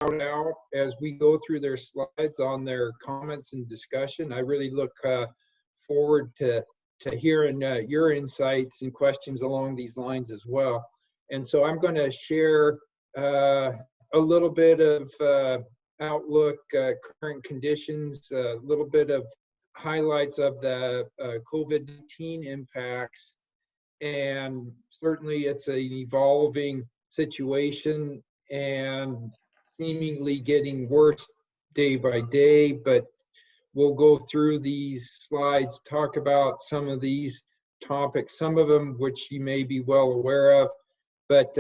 out as we go through their slides on their comments and discussion. I really look forward to hearing your insights and questions along these lines as well. And so I'm going to share a little bit of outlook, current conditions, a little bit of highlights of the COVID-19 impacts. And certainly it's an evolving situation and seemingly getting worse day by day, but we'll go through these slides, talk about some of these topics, some of them which you may be well aware of, but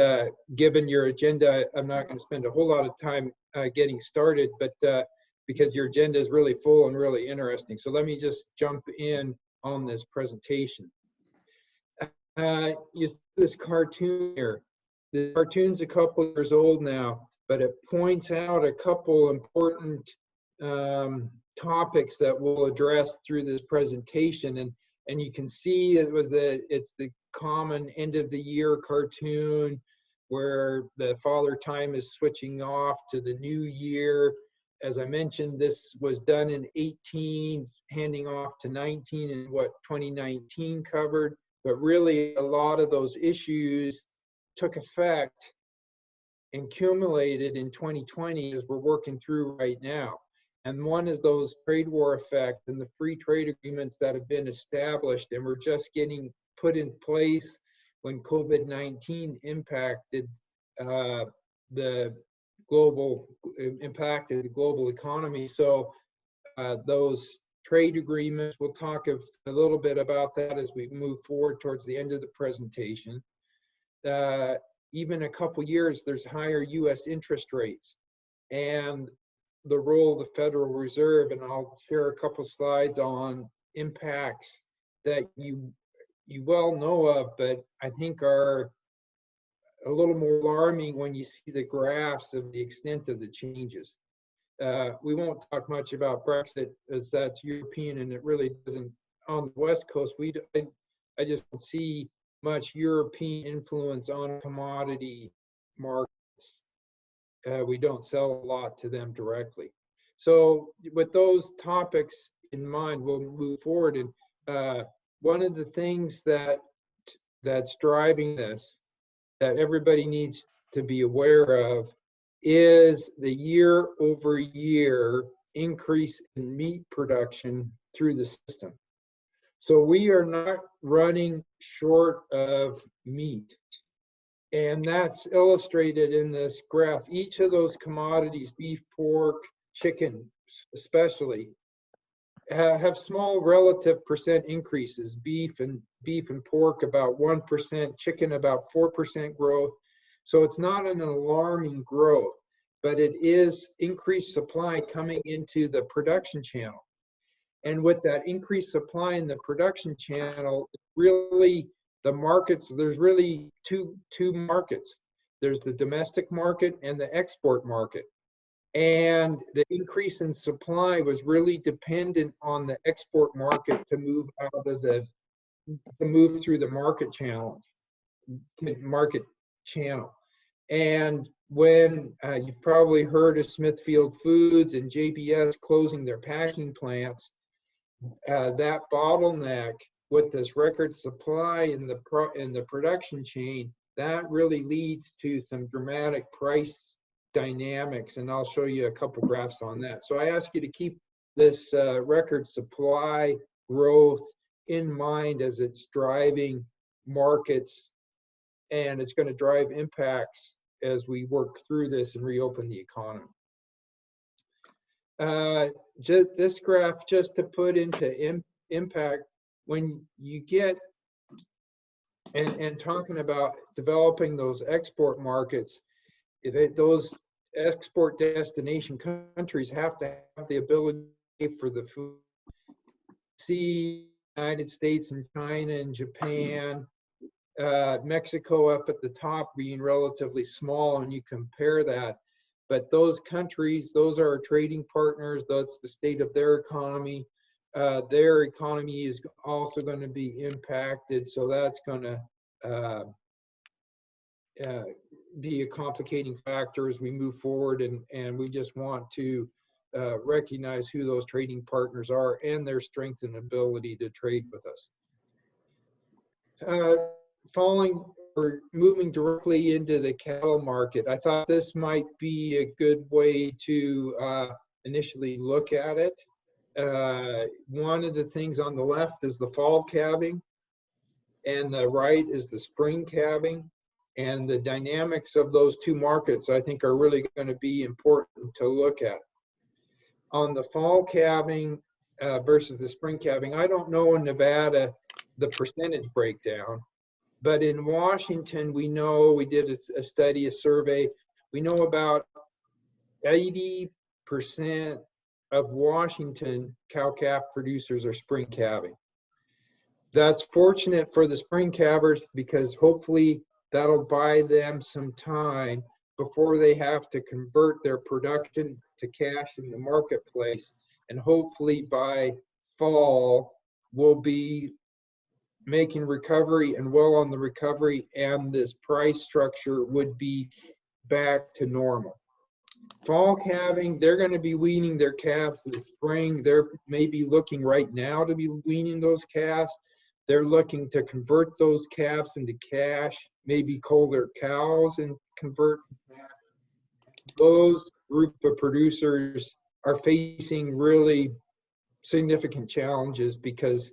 given your agenda, I'm not going to spend a whole lot of time getting started, but because your agenda is really full and really interesting. So let me just jump in on this presentation. You see this cartoon here. The cartoon's a couple years old now, but it points out a couple important topics that we'll address through this presentation. And you can see it's the common end of the year cartoon where the Father Time is switching off to the new year. As I mentioned, this was done in 18, handing off to 19 and what 2019 covered. But really, a lot of those issues took effect and accumulated in 2020 as we're working through right now. And one is those trade war effects and the free trade agreements that have been established and were just getting put in place when COVID-19 impacted the global economy. So those trade agreements, we'll talk a little bit about that as we move forward towards the end of the presentation. Even a couple years, there's higher U.S. interest rates and the role of the Federal Reserve, and I'll share a couple slides on impacts that you well know of, but I think are a little more alarming when you see the graphs of the extent of the changes. We won't talk much about Brexit as that's European and it really doesn't, on the West Coast, I just don't see much European influence on commodity markets. We don't sell a lot to them directly. So with those topics in mind, we'll move forward. And one of the things that's driving this that everybody needs to be aware of is the year-over-year increase in meat production through the system. So we are not running short of meat. And that's illustrated in this graph. Each of those commodities, beef, pork, chicken especially, have small relative percent increases. Beef and pork about 1%, chicken about 4% growth. So it's not an alarming growth, but it is increased supply coming into the production channel. And with that increased supply in the production channel, really the markets, there's really two markets. There's the domestic market and the export market. And the increase in supply was really dependent on the export market to move through the market channel. And when you've probably heard of Smithfield Foods and JBS closing their packing plants, that bottleneck with this record supply in the production chain, that really leads to some dramatic price dynamics, and I'll show you a couple graphs on that. So I ask you to keep this record supply growth in mind as it's driving markets, and it's going to drive impacts as we work through this and reopen the economy. This graph, just to put into impact, when you get, and talking about developing those export markets, those export destination countries have to have the ability to pay for the food. See United States and China and Japan, Mexico up at the top being relatively small, and you compare that. But those countries, those are our trading partners. That's the state of their economy. Their economy is also going to be impacted. So that's going to be a complicating factor as we move forward, and we just want to recognize who those trading partners are and their strength and ability to trade with us. Following or moving directly into the cattle market, I thought this might be a good way to initially look at it. One of the things on the left is the fall calving, and the right is the spring calving. And the dynamics of those two markets, I think, are really going to be important to look at. On the fall calving versus the spring calving, I don't know in Nevada the percentage breakdown, but in Washington, we know, we did a study, a survey, we know about 80% of Washington cow-calf producers are spring calving. That's fortunate for the spring calvers because hopefully that'll buy them some time before they have to convert their production to cash in the marketplace. And hopefully by fall, we'll be making recovery and well on the recovery, and this price structure would be back to normal. Fall calving, they're going to be weaning their calves in the spring. They're maybe looking right now to be weaning those calves. They're looking to convert those calves into cash, maybe cull their cows and convert to cash. Those group of producers are facing really significant challenges because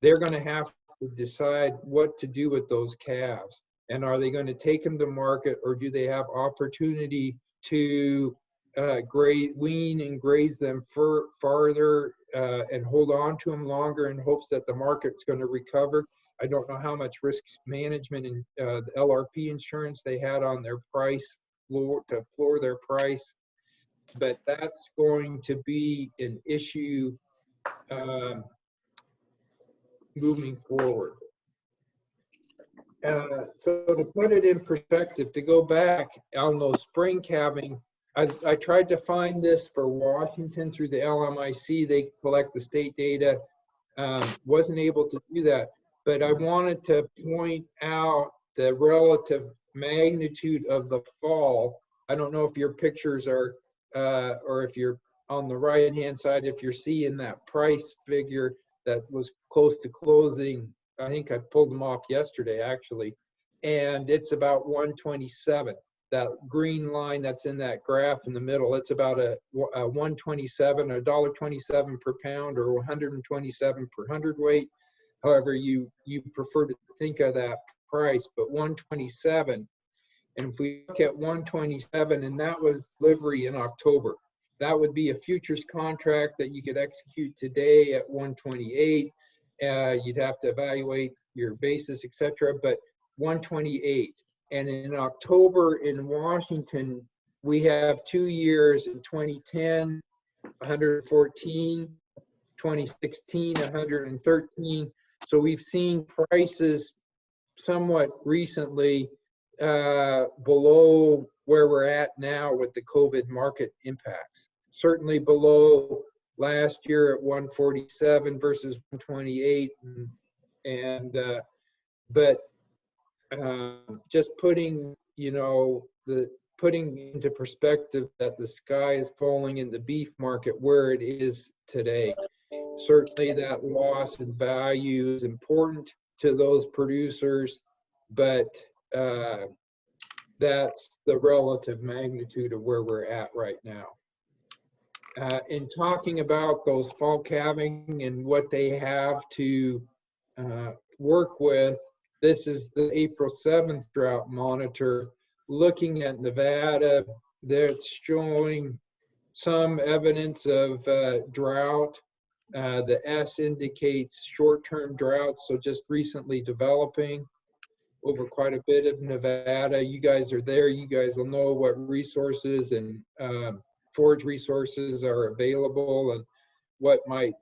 they're going to have to decide what to do with those calves. And are they going to take them to market, or do they have opportunity to wean and graze them farther and hold on to them longer in hopes that the market's going to recover? I don't know how much risk management and the LRP insurance they had on their price to floor their price, but that's going to be an issue moving forward. So to put it in perspective, to go back on those spring calving, I tried to find this for Washington through the LMIC. They collect the state data. Wasn't able to do that, but I wanted to point out the relative magnitude of the fall. I don't know if your pictures are, or if you're on the right-hand side, if you're seeing that price figure that was close to closing. I think I pulled them off yesterday, actually, and it's about 127. That green line that's in that graph in the middle, it's about a 127, $1.27 per pound, or 127 per hundredweight. However you prefer to think of that price, but 127. And if we look at 127, and that was delivery in October, that would be a futures contract that you could execute today at 128. You'd have to evaluate your basis, etc., but 128. And in October in Washington, we have 2 years in 2010, 114, 2016, 113. So we've seen prices somewhat recently below where we're at now with the COVID market impacts. Certainly below last year at 147 versus 128, but just putting, putting into perspective that the sky is falling in the beef market where it is today. Certainly that loss in value is important to those producers, but that's the relative magnitude of where we're at right now. In talking about those fall calving and what they have to work with, this is the April 7th drought monitor. Looking at Nevada, that's showing some evidence of drought. The S indicates short-term drought, so just recently developing over quite a bit of Nevada. You guys are there. You guys will know what resources and forage resources are available and what might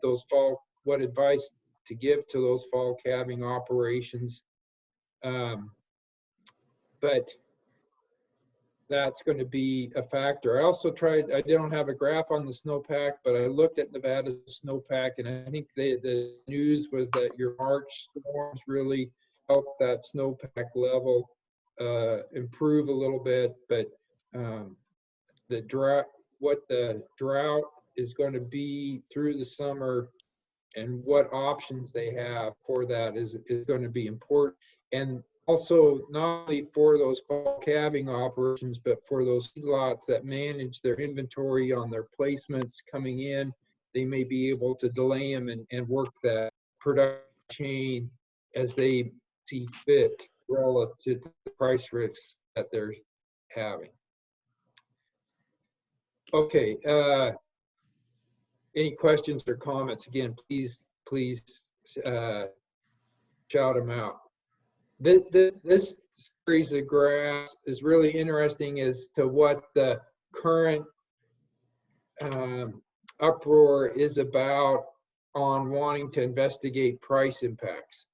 what advice to give to those fall calving operations. But that's going to be a factor. I also tried, I don't have a graph on the snowpack, but I looked at Nevada's snowpack, and I think the news was that your March storms really helped that snowpack level improve a little bit, but the drought, what the drought is going to be through the summer and what options they have for that is going to be important. And also not only for those fall calving operations, but for those feedlots that manage their inventory on their placements coming in, they may be able to delay them and work that production chain as they see fit relative to the price risks that they're having. Okay, any questions or comments? Again, please shout them out. This series of graphs is really interesting as to what the current uproar is about on wanting to investigate price impacts.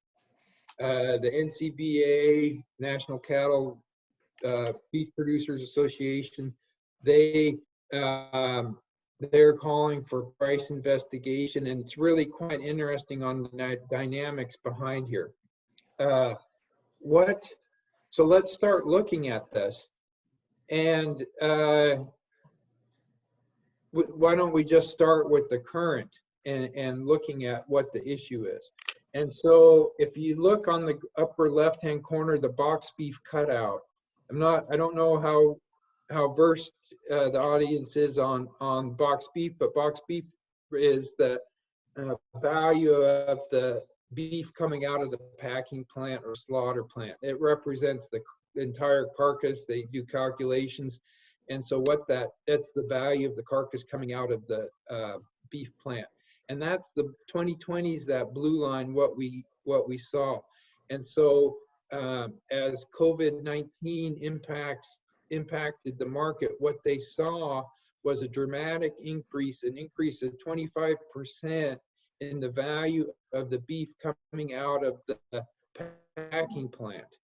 The NCBA, National Cattle Beef Producers Association, they're calling for price investigation, and it's really quite interesting on the dynamics behind here. So let's start looking at this, and why don't we just start with the current and looking at what the issue is. And so if you look on the upper left hand corner, the box beef cutout, I don't know how versed the audience is on box beef, but box beef is the value of the beef coming out of the packing plant or slaughter plant. It represents the entire carcass. They do calculations, and so that's the value of the carcass coming out of the beef plant. And that's the 2020s, that blue line, what we saw. And so as COVID-19 impacted the market, what they saw was a dramatic increase, an increase of 25% in the value of the beef coming out of the packing plant.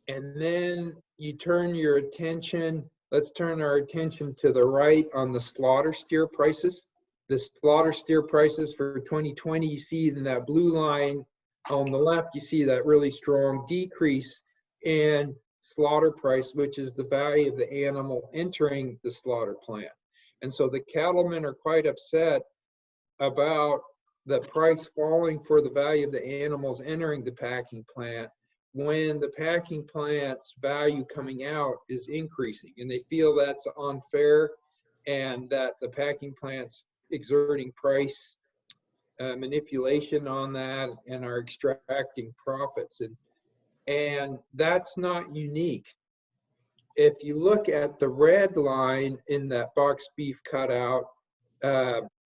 And then you turn your attention, let's turn our attention to the right on the slaughter steer prices. The slaughter steer prices for 2020, you see in that blue line on the left, you see that really strong decrease in slaughter price, which is the value of the animal entering the slaughter plant. And so the cattlemen are quite upset about the price falling for the value of the animals entering the packing plant when the packing plant's value coming out is increasing. And they feel that's unfair and that the packing plant's exerting price manipulation on that and are extracting profits. And that's not unique. If you look at the red line in that box beef cutout,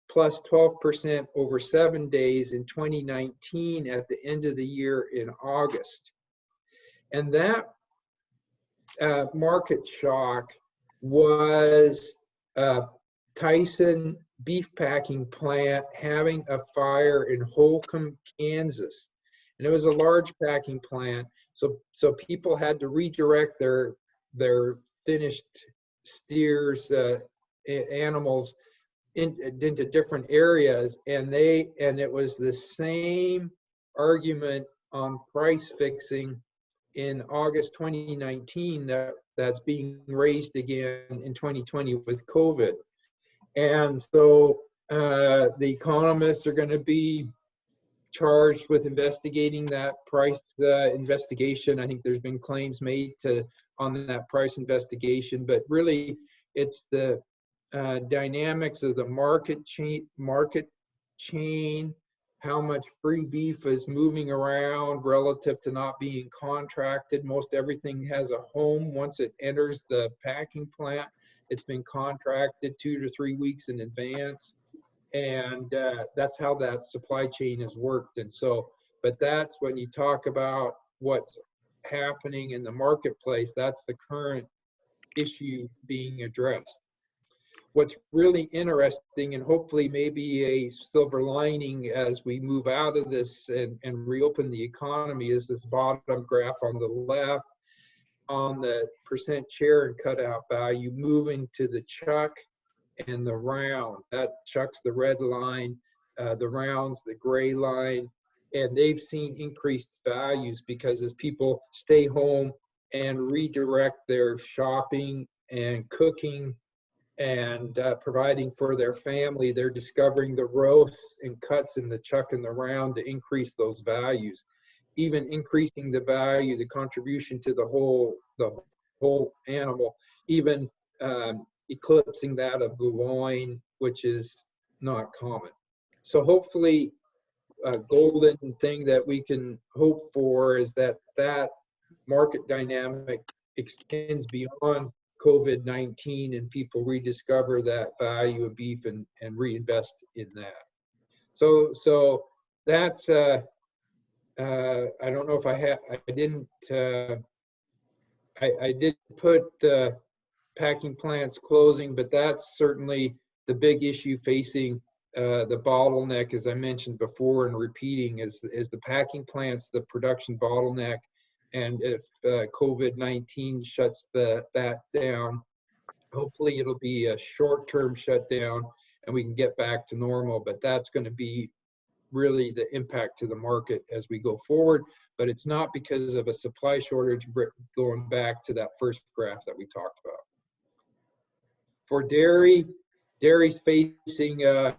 plus 12% over 7 days in 2019 at the end of the year in August. And that market shock was Tyson beef packing plant having a fire in Holcomb, Kansas. And it was a large packing plant, so people had to redirect their finished steers, animals into different areas, and it was the same argument on price fixing in August 2019 that's being raised again in 2020 with COVID. And so the economists are going to be charged with investigating that price investigation. I think there's been claims made on that price investigation, but really it's the dynamics of the market chain, how much free beef is moving around relative to not being contracted. Most everything has a home once it enters the packing plant. It's been contracted 2 to 3 weeks in advance. And that's how that supply chain has worked. And so, but that's when you talk about what's happening in the marketplace, that's the current issue being addressed. What's really interesting, and hopefully maybe a silver lining as we move out of this and reopen the economy, is this bottom graph on the left on the percent share and cutout value moving to the chuck and the round. That chuck's the red line, the round's the gray line. and they've seen increased values because as people stay home and redirect their shopping and cooking and providing for their family, they're discovering the roasts and cuts and the chuck and the round to increase those values, even increasing the value, the contribution to the whole animal, even eclipsing that of the loin, which is not common. So hopefully a golden thing that we can hope for is that market dynamic extends beyond COVID-19 and people rediscover that value of beef and reinvest in that. So that's I don't know if I did put packing plants closing, but that's certainly the big issue facing the bottleneck, as I mentioned before and repeating, is the packing plants, the production bottleneck. And if COVID-19 shuts that down, hopefully it'll be a short-term shutdown and we can get back to normal, but that's going to be really the impact to the market as we go forward. But it's not because of a supply shortage, going back to that first graph that we talked about. For dairy's facing the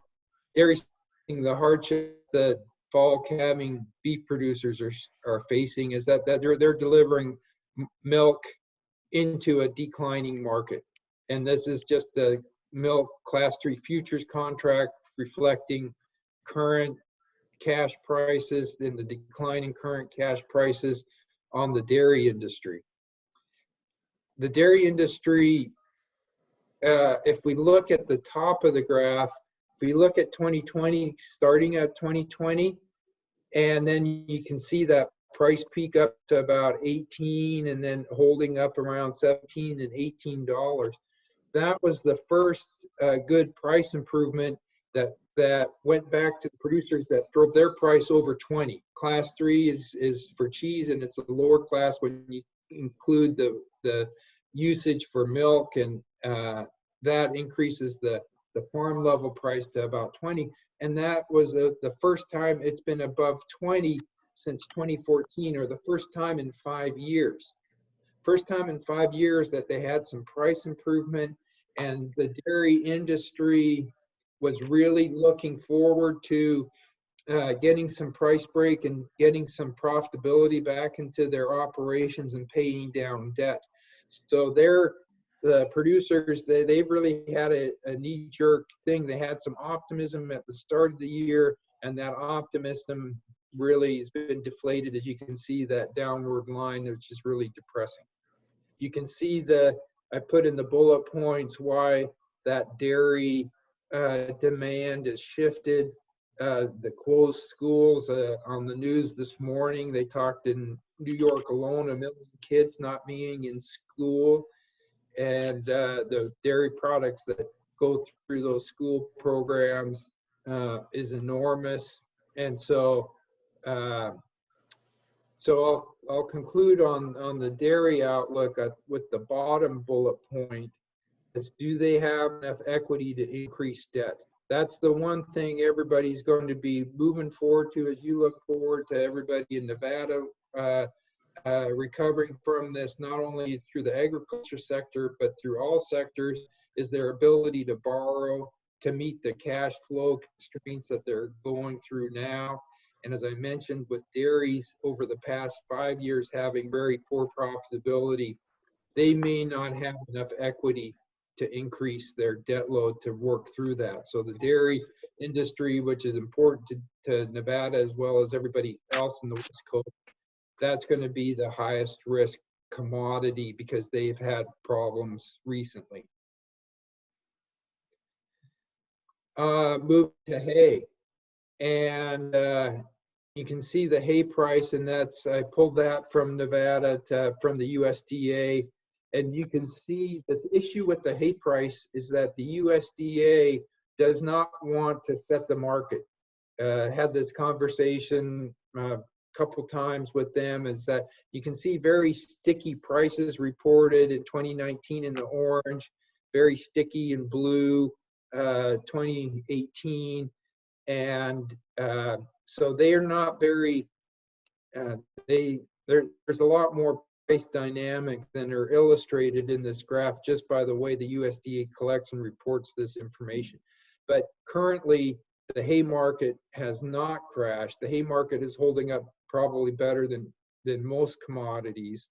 hardship that fall calving beef producers are facing is that they're delivering milk into a declining market. And this is just a milk class 3 futures contract reflecting current cash prices and the declining current cash prices on the dairy industry. The dairy industry, if we look at the top of the graph, if we look at 2020, starting at 2020, and then you can see that price peak up to about 18 and then holding up around 17 and $18. That was the first good price improvement that went back to the producers that drove their price over 20. Class 3 is for cheese, and it's a lower class when you include the usage for milk, and that increases the farm level price to about 20. And that was the first time it's been above 20 since 2014, or the first time in 5 years. First time in 5 years that they had some price improvement, and the dairy industry was really looking forward to getting some price break and getting some profitability back into their operations and paying down debt. So the producers, they've really had a knee-jerk thing. They had some optimism at the start of the year, and that optimism really has been deflated, as you can see that downward line, which is really depressing. You can see I put in the bullet points why that dairy demand has shifted. The closed schools on the news this morning, they talked in New York alone, 1 million kids not being in school. And the dairy products that go through those school programs is enormous. And so I'll conclude on the dairy outlook with the bottom bullet point is, do they have enough equity to increase debt? That's the one thing everybody's going to be moving forward to as you look forward to everybody in Nevada recovering from this, not only through the agriculture sector, but through all sectors, is their ability to borrow to meet the cash flow constraints that they're going through now. And as I mentioned, with dairies over the past 5 years having very poor profitability, they may not have enough equity to increase their debt load to work through that. So the dairy industry, which is important to Nevada as well as everybody else in the West Coast, that's going to be the highest risk commodity because they've had problems recently. Move to hay. And you can see the hay price, and I pulled that from Nevada from the USDA. And you can see that the issue with the hay price is that the USDA does not want to set the market. Had this conversation a couple times with them, is that you can see very sticky prices reported in 2019 in the orange, very sticky in blue, 2018. And So they are not very, there's a lot more price dynamics than are illustrated in this graph just by the way the USDA collects and reports this information. But currently, the hay market has not crashed. The hay market is holding up probably better than most commodities.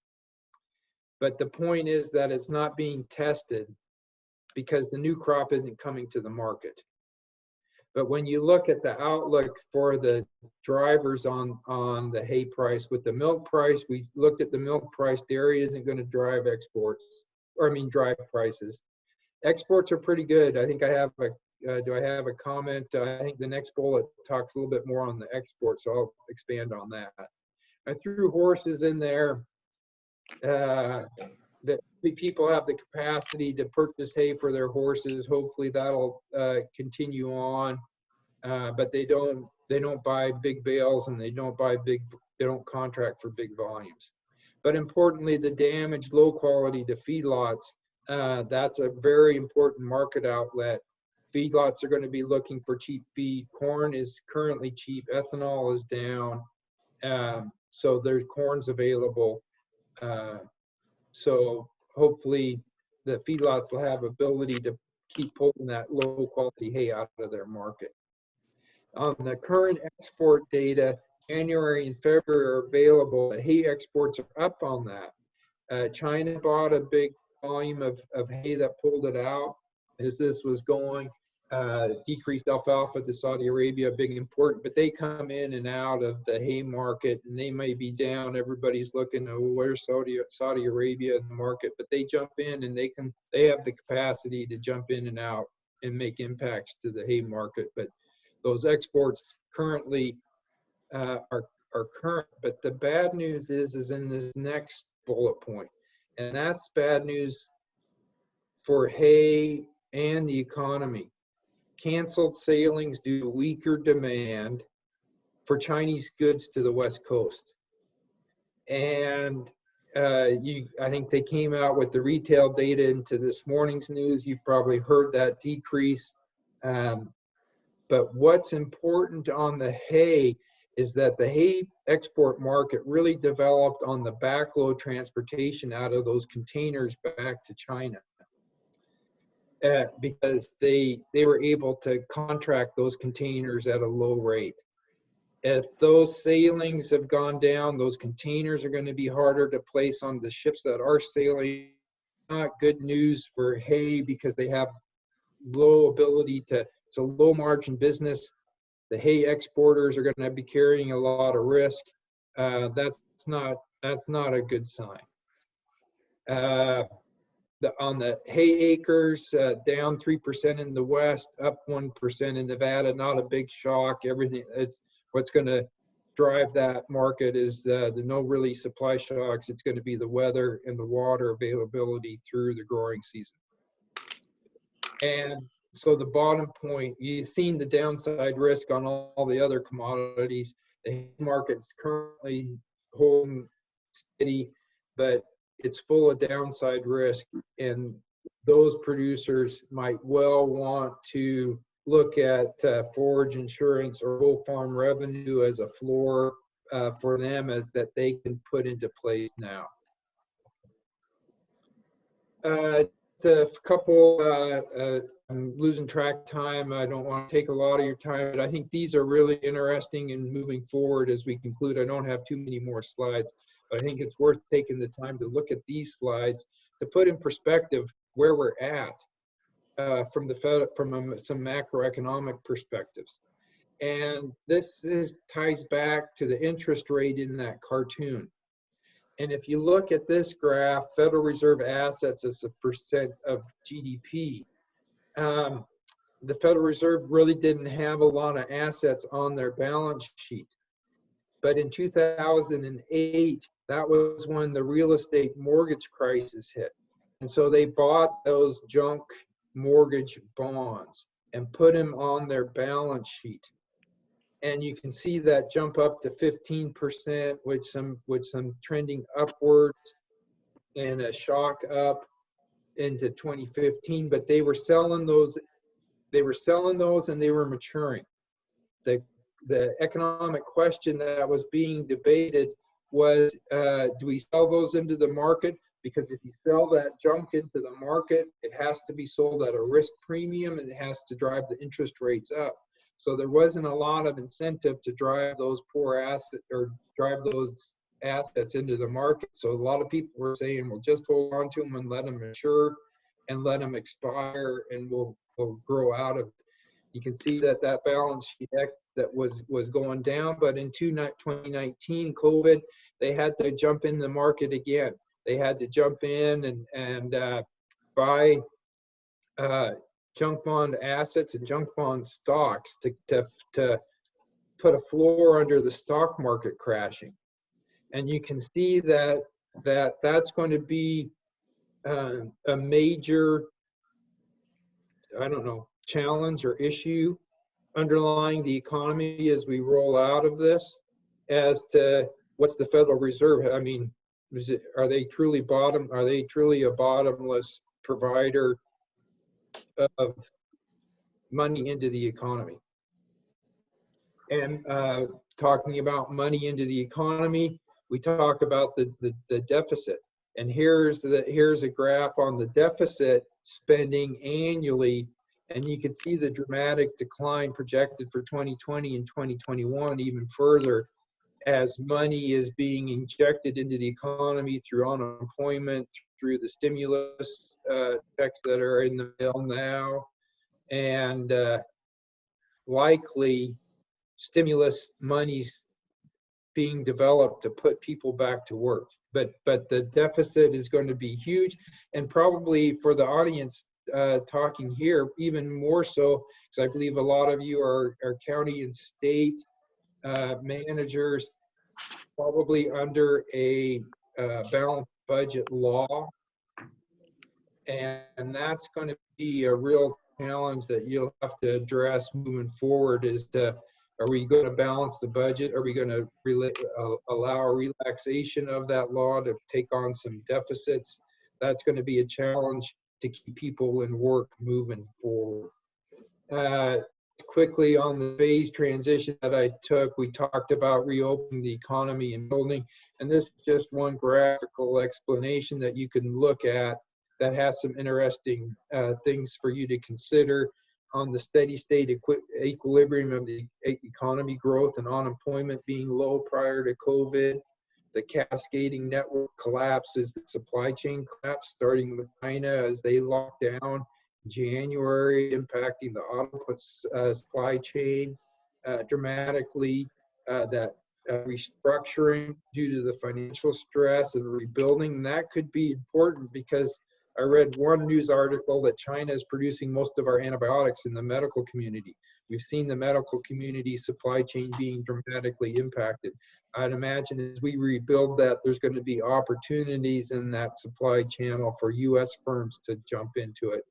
But the point is that it's not being tested because the new crop isn't coming to the market. But when you look at the outlook for the drivers on the hay price, with the milk price, we looked at the milk price, dairy isn't going to drive exports, or I mean drive prices. Exports are pretty good. I think I have a, do I have a comment? I think the next bullet talks a little bit more on the exports, so I'll expand on that. I threw horses in there. That people have the capacity to purchase hay for their horses. Hopefully that'll continue on, but they don't buy big bales, and they don't contract for big volumes. But importantly, the damaged low quality to feedlots, that's a very important market outlet. Feedlots are going to be looking for cheap feed. Corn is currently cheap. Ethanol is down, so there's corn's available. So hopefully the feedlots will have ability to keep pulling that low quality hay out of their market. On the current export data, January and February are available. The hay exports are up on that. China bought a big volume of hay that pulled it out as this was going. Decreased alfalfa to Saudi Arabia, big important, but they come in and out of the hay market, and they may be down. Everybody's looking, oh, where's Saudi Arabia in the market, but they jump in, and they have the capacity to jump in and out and make impacts to the hay market. But those exports currently are current. But the bad news is in this next bullet point, and that's bad news for hay and the economy. Canceled sailings due to weaker demand for Chinese goods to the West Coast. And I think they came out with the retail data into this morning's news. You've probably heard that decrease. But what's important on the hay is that the hay export market really developed on the backload transportation out of those containers back to China. Because they were able to contract those containers at a low rate. If those sailings have gone down, those containers are going to be harder to place on the ships that are sailing. Not good news for hay because they have low ability to, it's a low margin business. The hay exporters are going to be carrying a lot of risk. That's not a good sign. On the hay acres, down 3% in the West, up 1% in Nevada. Not a big shock. Everything, it's what's going to drive that market is the no really supply shocks. It's going to be the weather and the water availability through the growing season. And so the bottom point, you've seen the downside risk on all the other commodities. The hay market's currently holding steady, but it's full of downside risk, and those producers might well want to look at forage insurance or whole farm revenue as a floor for them, as that they can put into place now. A couple, I'm losing track of time. I don't want to take a lot of your time, but I think these are really interesting and moving forward as we conclude. I don't have too many more slides. I think it's worth taking the time to look at these slides to put in perspective where we're at from some macroeconomic perspectives. And this ties back to the interest rate in that cartoon. And if you look at this graph, Federal Reserve assets as a percent of GDP, the Federal Reserve really didn't have a lot of assets on their balance sheet. But in 2008, that was when the real estate mortgage crisis hit. And so they bought those junk mortgage bonds and put them on their balance sheet. And you can see that jump up to 15% with some trending upwards and a shock up into 2015. But they were selling those and they were maturing. The the economic question that was being debated was, do we sell those into the market? Because if you sell that junk into the market, it has to be sold at a risk premium and it has to drive the interest rates up. So there wasn't a lot of incentive to drive those poor assets or drive those assets into the market. So a lot of people were saying, well, just hold on to them and let them mature and let them expire, and we'll grow out of it. You can see that balance sheet that was going down, but in 2019 COVID, they had to jump in the market again. They had to jump in and buy junk bond assets and junk bond stocks to put a floor under the stock market crashing. And you can see that's going to be a major, I don't know, challenge or issue underlying the economy as we roll out of this. As to what's the Federal Reserve? I mean, are they truly a bottomless provider of money into the economy? And talking about money into the economy, we talk about the deficit. And here's a graph on the deficit spending annually, and you can see the dramatic decline projected for 2020 and 2021 even further, as money is being injected into the economy through unemployment, through the stimulus checks that are in the mail now, and likely stimulus money's being developed to put people back to work. But the deficit is going to be huge, and probably for the audience talking here, even more so, because I believe a lot of you are county and state managers, probably under a balanced budget law, and that's going to be a real challenge that you'll have to address moving forward. Is to, are we going to balance the budget? Are we going to allow a relaxation of that law to take on some deficits? That's going to be a challenge to keep people in work moving forward. Quickly on the phase transition that I took, we talked about reopening the economy and building, and this is just one graphical explanation that you can look at that has some interesting things for you to consider on the steady state equilibrium of the economy growth and unemployment being low prior to COVID. The cascading network collapses, the supply chain collapse, starting with China as they locked down in January, impacting the auto supply chain dramatically. That restructuring due to the financial stress and rebuilding, and that could be important because I read one news article that China is producing most of our antibiotics in the medical community. We've seen the medical community supply chain being dramatically impacted. I'd imagine as we rebuild that, there's going to be opportunities in that supply channel for U.S. firms to jump into it.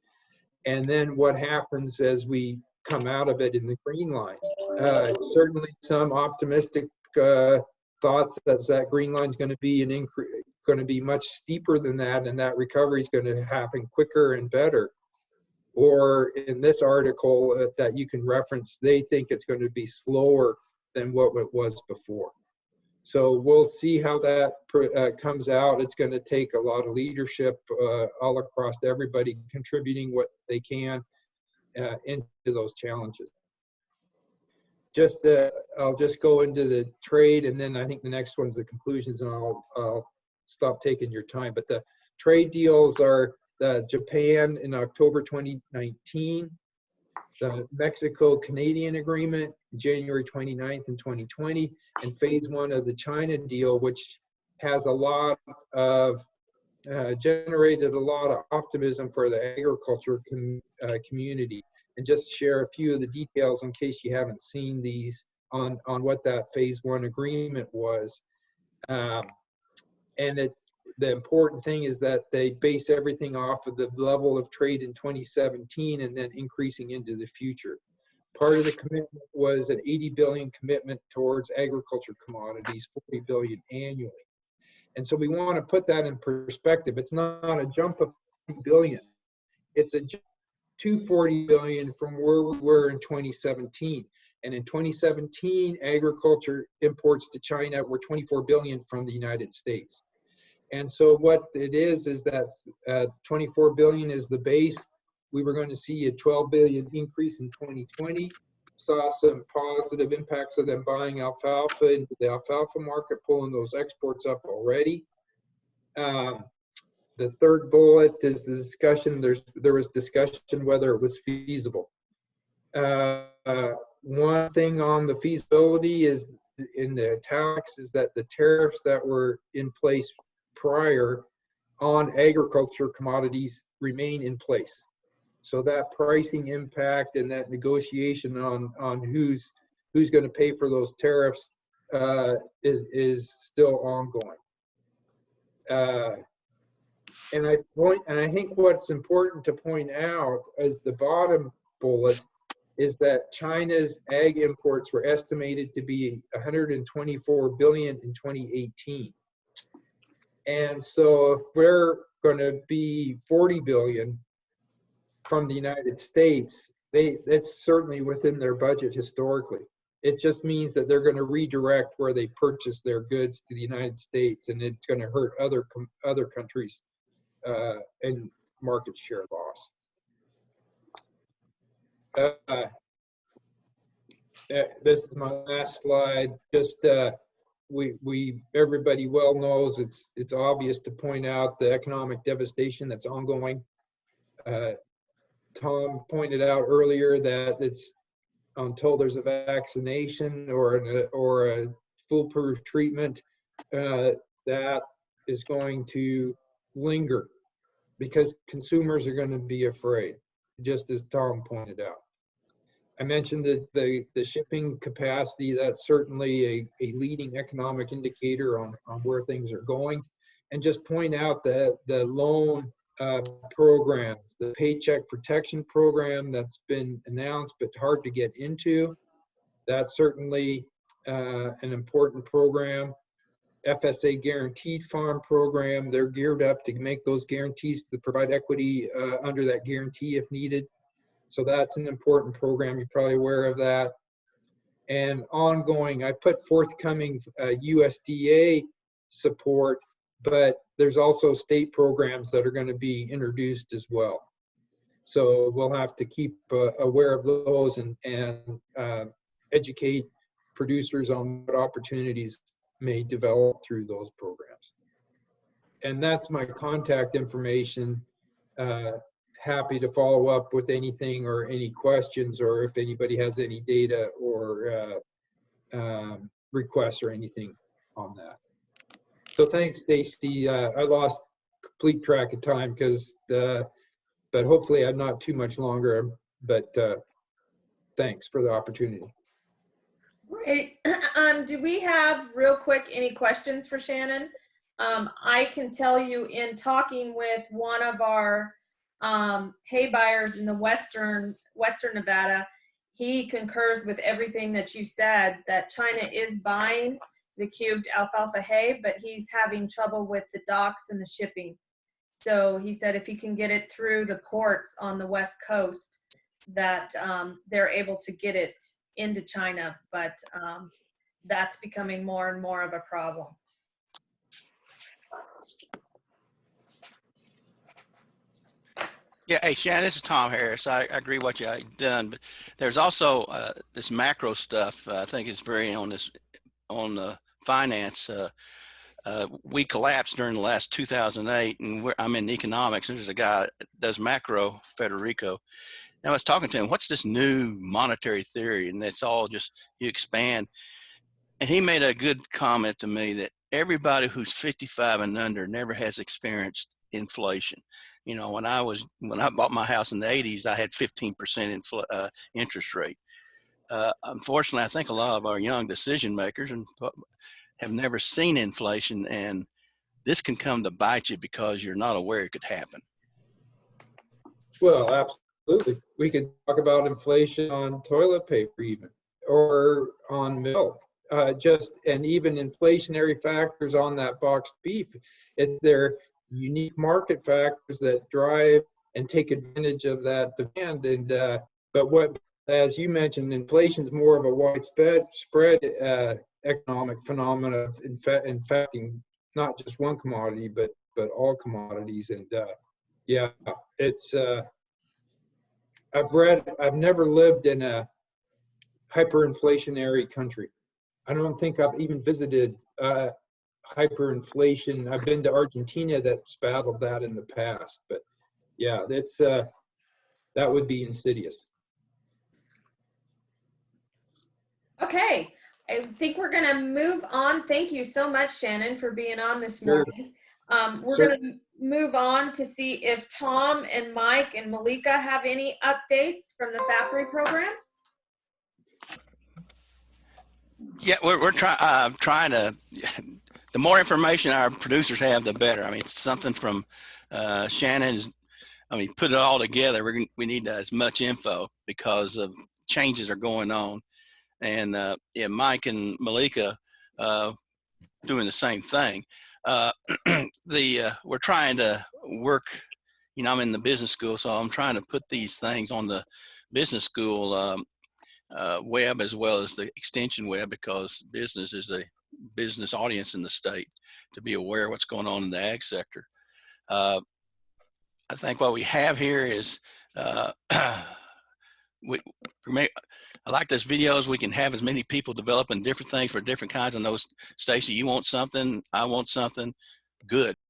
And then what happens as we come out of it in the green line? Certainly some optimistic thoughts that green line is going to be an increase, going to be much steeper than that, and that recovery is going to happen quicker and better. Or in this article that you can reference, they think it's going to be slower than what it was before. So we'll see how that comes out. It's going to take a lot of leadership all across, everybody contributing what they can into those challenges. I'll just go into the trade, and then I think the next one's the conclusions, and I'll stop taking your time. But the trade deals are Japan in October 2019, the Mexico-Canadian agreement January 29th in 2020, and phase one of the China deal, which has a lot of generated a lot of optimism for the agriculture community. And just share a few of the details in case you haven't seen these on what that phase one agreement was. And the important thing is that they base everything off of the level of trade in 2017 and then increasing into the future. Part of the commitment was an 80 billion commitment towards agriculture commodities, 40 billion annually. And so we want to put that in perspective. It's not a jump of 50 billion. It's a 240 billion from where we were in 2017. And in 2017, agriculture imports to China were 24 billion from the United States. And so what it is that 24 billion is the base. We were going to see a 12 billion increase in 2020. Saw some positive impacts of them buying alfalfa into the alfalfa market, pulling those exports up already. The third bullet is the discussion. There was discussion whether it was feasible. One thing on the feasibility is in the italics is that the tariffs that were in place prior on agriculture commodities remain in place. So that pricing impact and that negotiation on who's going to pay for those tariffs is still ongoing. And I think what's important to point out as the bottom bullet is that China's ag imports were estimated to be 124 billion in 2018. And so if we're going to be 40 billion from the United States, that's certainly within their budget historically. It just means that they're going to redirect where they purchase their goods to the United States, and it's going to hurt other countries and market share loss. This is my last slide. Just everybody well knows it's obvious to point out the economic devastation that's ongoing. Tom pointed out earlier that it's until there's a vaccination or a foolproof treatment that is going to linger because consumers are going to be afraid, just as Tom pointed out. I mentioned that the shipping capacity, that's certainly a leading economic indicator on where things are going. And just point out that the loan programs, the Paycheck Protection Program that's been announced but hard to get into, that's certainly an important program. FSA Guaranteed Farm Program, they're geared up to make those guarantees to provide equity under that guarantee if needed. So that's an important program. You're probably aware of that. And ongoing, I put forthcoming USDA support, but there's also state programs that are going to be introduced as well. So we'll have to keep aware of those and educate producers on what opportunities may develop through those programs. And that's my contact information. Happy to follow up with anything or any questions, or if anybody has any data or requests or anything on that. So thanks, Stacy. I lost complete track of time but hopefully I'm not too much longer, but thanks for the opportunity. Great. Do we have real quick any questions for Shannon? I can tell you in talking with one of our hay buyers in the Western Nevada, he concurs with everything that you said, that China is buying the cubed alfalfa hay, but he's having trouble with the docks and the shipping. So he said if he can get it through the ports on the West Coast, that they're able to get it into China, but that's becoming more and more of a problem. Yeah, hey Shannon, this is Tom Harris. I agree with what you've done, but there's also this macro stuff. I think it's very on the finance. We collapsed during the last 2008, and I'm in economics. And there's a guy that does macro, Federico. And I was talking to him. What's this new monetary theory? And it's all just you expand. And he made a good comment to me that everybody who's 55 and under never has experienced inflation. You know, when I bought my house in the 80s, I had 15% interest rate. Unfortunately, I think a lot of our young decision makers have never seen inflation, and this can come to bite you because you're not aware it could happen. Well, absolutely. We could talk about inflation on toilet paper even, or on milk. And even inflationary factors on that boxed beef. They're unique market factors that drive and take advantage of that demand. And but what as you mentioned, inflation is more of a widespread economic phenomenon infecting not just one commodity, but all commodities. And yeah, it's I've never lived in a hyperinflationary country. I don't think I've even visited hyperinflation. I've been to Argentina that's battled that in the past, but yeah, that's that would be insidious. Okay, I think we're going to move on. Thank you so much, Shannon, for being on this morning. We're going to move on to see if Tom and Mike and Malika have any updates from the FAPRI program. Yeah, we're trying to. The more information our producers have, the better. I mean, something from Shannon's. I mean, put it all together. We need as much info because of changes are going on, and yeah, Mike and Malika doing the same thing. We're trying to work. You know, I'm in the business school, so I'm trying to put these things on the business school web as well as the extension web, because business is a business audience in the state to be aware of what's going on in the ag sector. I think what we have here is I like those videos. We can have as many people developing different things for different kinds. I know, Stacy, you want something, I want something. Good.